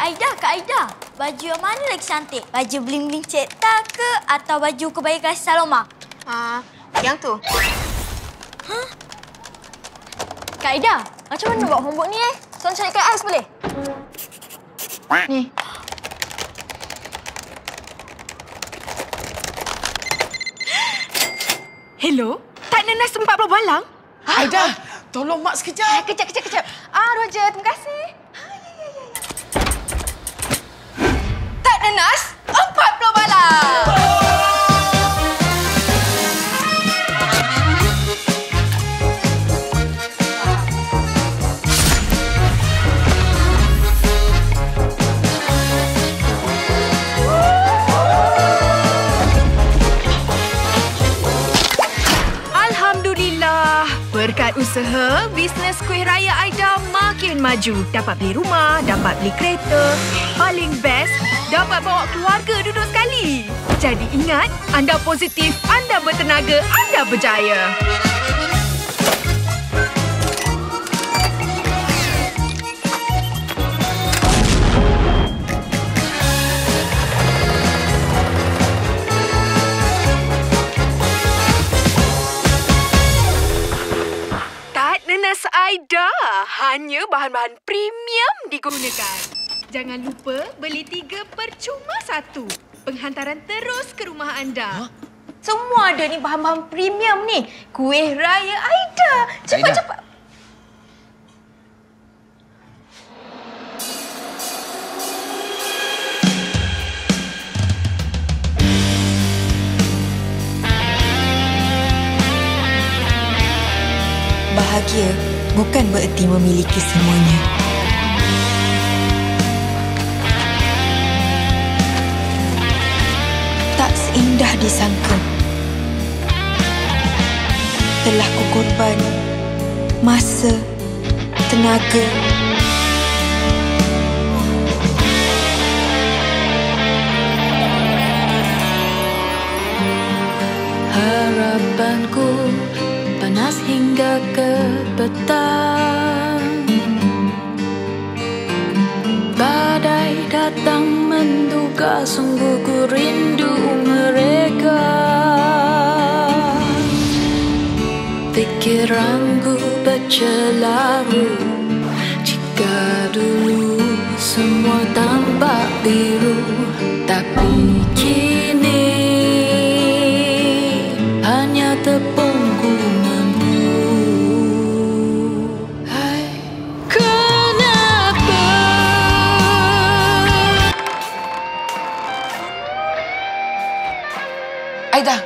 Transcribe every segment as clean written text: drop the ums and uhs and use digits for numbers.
Kak Aida. Baju yang mana lagi cantik? Baju bling-bling Cipta ke atau baju kebaya kasih Saloma? Yang tu. Hah? Kak Aida, macam mana buat homework ni Seorang carikan ais boleh? Ni. Hello? Tak nanas 40 balang? Aida, tolong mak sekejap. Kejap. Roger, terima kasih. Tak nanas, 40 balang. Berkat usaha, bisnes kuih raya Aida makin maju. Dapat beli rumah, dapat beli kereta. Paling best, dapat bawa keluarga duduk sekali. Jadi ingat, anda positif, anda bertenaga, anda berjaya. Aida, hanya bahan-bahan premium digunakan. Jangan lupa beli 3 percuma 1. Penghantaran terus ke rumah anda. Semua ada ni bahan-bahan premium ni. Kuih raya Aida. Cepat. Bahagia bukan bererti memiliki semuanya. Tak seindah disangka. Telah kukorban masa, tenaga. Harapanku panas hingga ke petang. Badai datang menduga, sungguh ku rindu mereka. Pikiranku bercelaru jika dulu semua tampak biru, tapi kini hanya tepungku mampu. Hai, kenapa? Aida,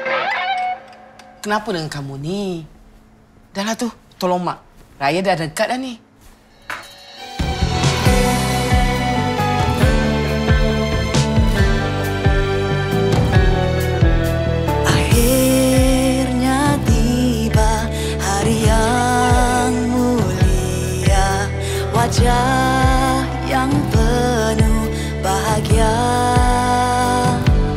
kenapa dengan kamu ni? Dah lah tu, tolong mak. Raya dah dekat dah ni. Akhirnya tiba hari yang mulia, wajah yang penuh bahagia.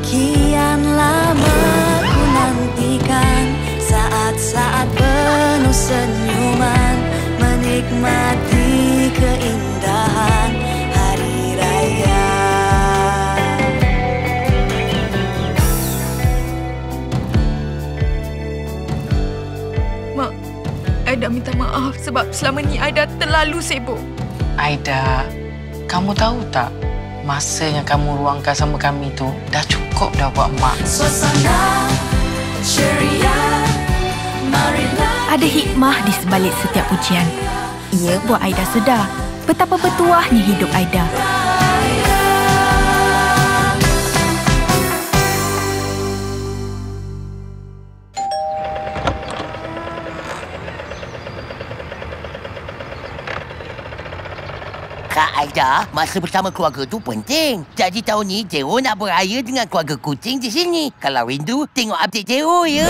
Kian lama ku nantikan saat-saat penuh senyuman, menikmati keindahan hari raya. Mak, Aida minta maaf sebab selama ni Aida terlalu sibuk. Aida, kamu tahu tak? Masa yang kamu luangkan sama kami tu dah cukup dah buat mak. Suasana ceria, marilah. Ada hikmah di sebalik setiap ujian. Ia buat Aida sedar betapa bertuahnya hidup Aida. Kak Aida, masa bersama keluarga tu penting. Jadi tahun ni Jero nak beraya dengan keluarga kucing di sini. Kalau rindu, tengok update Jero ya.